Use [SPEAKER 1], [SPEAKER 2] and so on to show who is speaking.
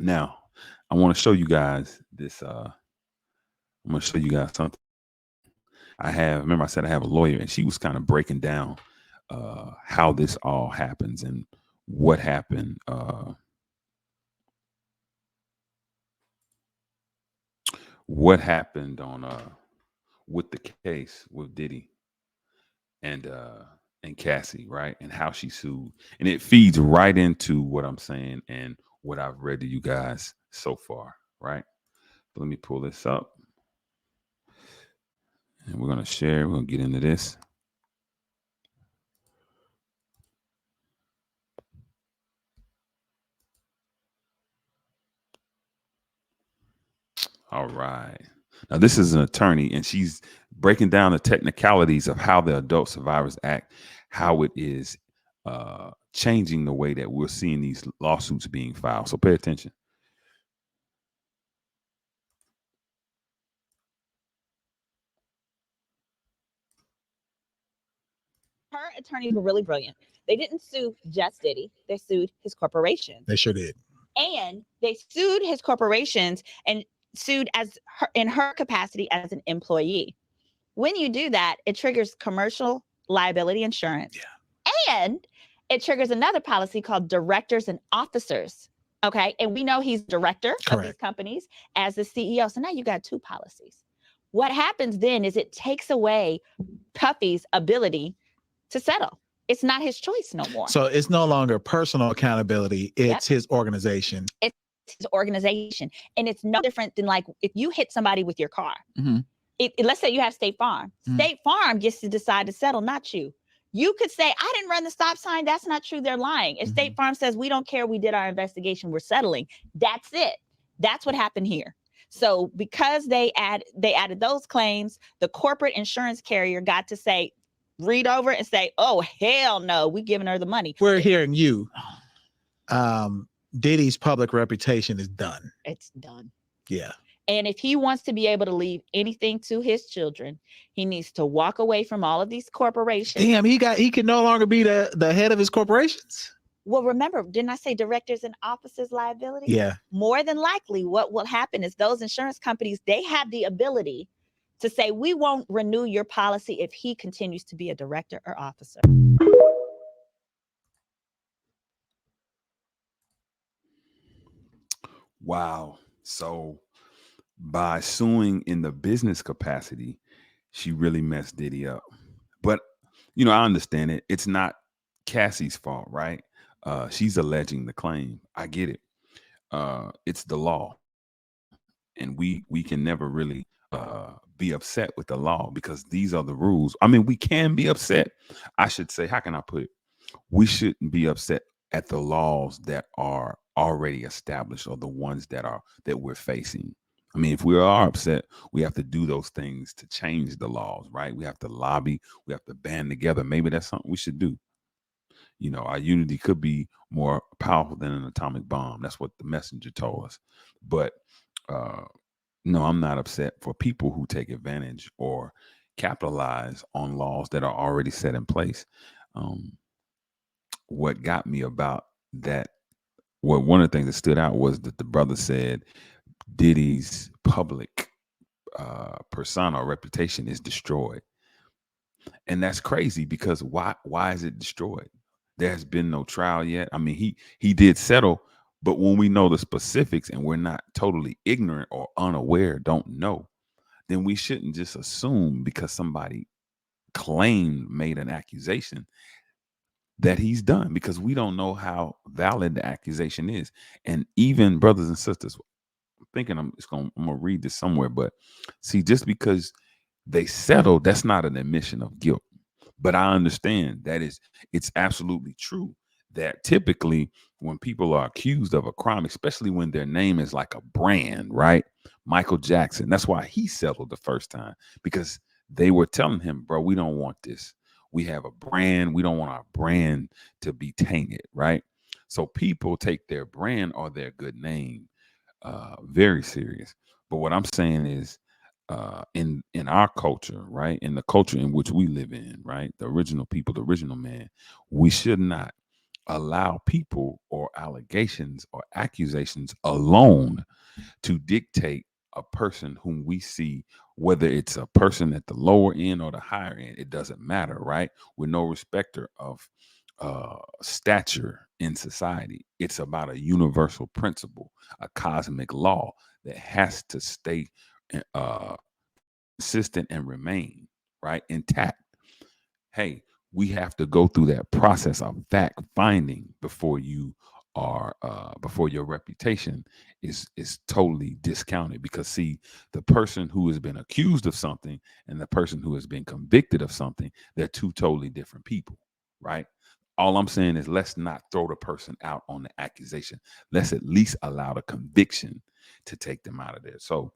[SPEAKER 1] Now, I want to show you guys this. I'm going to show you guys something. Remember I said I have a lawyer, and she was kind of breaking down how this all happens and what happened. What happened on with the case with Diddy and Cassie, right? And how she sued. And it feeds right into what I'm saying and what I've read to you guys so far, right? So let me pull this up and we're gonna share. We're gonna get into this. All right. Now this is an attorney and she's breaking down the technicalities of how the Adult Survivors Act, how it is changing the way that we're seeing these lawsuits being filed. So pay attention.
[SPEAKER 2] Her attorneys were really brilliant. They didn't sue just Diddy, they sued his corporation.
[SPEAKER 3] They sure did.
[SPEAKER 2] And they sued his corporations and sued in her capacity as an employee. When you do that, it triggers commercial liability insurance. Yeah. And it triggers another policy called directors and officers. Okay. And we know he's director of these companies as the CEO. So now you got two policies. What happens then is it takes away Puffy's ability to settle. It's not his choice no more.
[SPEAKER 3] So it's no longer personal accountability. It's his organization.
[SPEAKER 2] It's his organization. And it's no different than like if you hit somebody with your car. Mm-hmm. Let's say you have State Farm. Mm-hmm. State Farm gets to decide to settle, not you. You could say, I didn't run the stop sign. That's not true. They're lying. If State Farm says, we don't care, we did our investigation, we're settling. That's it. That's what happened here. So because they added those claims, the corporate insurance carrier got to say, read over and say, oh, hell no, we're giving her the money.
[SPEAKER 3] We're hearing you. Diddy's public reputation is done.
[SPEAKER 2] It's done.
[SPEAKER 3] Yeah.
[SPEAKER 2] And if he wants to be able to leave anything to his children, he needs to walk away from all of these corporations.
[SPEAKER 3] Damn, he can no longer be the head of his corporations.
[SPEAKER 2] Well, remember, didn't I say directors and officers liability?
[SPEAKER 3] Yeah.
[SPEAKER 2] More than likely, what will happen is those insurance companies, they have the ability to say, we won't renew your policy if he continues to be a director or officer.
[SPEAKER 1] Wow. So by suing in the business capacity, she really messed Diddy up. But, I understand it. It's not Cassie's fault, right? She's alleging the claim. I get it. It's the law. And we can never really be upset with the law because these are the rules. I mean, we can be upset. I should say, how can I put it? We shouldn't be upset at the laws that are already established or the ones that we're facing. I mean, if we are upset, we have to do those things to change the laws, right? We have to lobby, we have to band together. Maybe that's something we should do. Our unity could be more powerful than an atomic bomb. That's what the messenger told us. But no, I'm not upset for people who take advantage or capitalize on laws that are already set in place. What got me about that, one of the things that stood out was that the brother said Diddy's public persona or reputation is destroyed. And that's crazy because why is it destroyed? There's been no trial yet. I mean, he did settle, but when we know the specifics and we're not totally ignorant or unaware, don't know, then we shouldn't just assume because somebody made an accusation that he's done, because we don't know how valid the accusation is. And even brothers and sisters, I'm gonna read this somewhere, but see, just because they settled, that's not an admission of guilt. But I understand it's absolutely true that typically when people are accused of a crime, especially when their name is like a brand, right? Michael Jackson, that's why he settled the first time, because they were telling him, bro, we don't want this. We have a brand. We don't want our brand to be tainted, right? So people take their brand or their good name very serious. But what I'm saying is, in our culture, right, in the culture in which we live in, right, the original people, the original man, we should not allow people or allegations or accusations alone to dictate a person whom we see, whether it's a person at the lower end or the higher end, it doesn't matter, right? We're no respecter of stature in society. It's about a universal principle, a cosmic law that has to stay uh, consistent and remain right intact. Hey, we have to go through that process of fact finding before you are before your reputation is totally discounted, because see, the person who has been accused of something and the person who has been convicted of something, they're two totally different people, right? All I'm saying is, let's not throw the person out on the accusation. Let's at least allow the conviction to take them out of there. So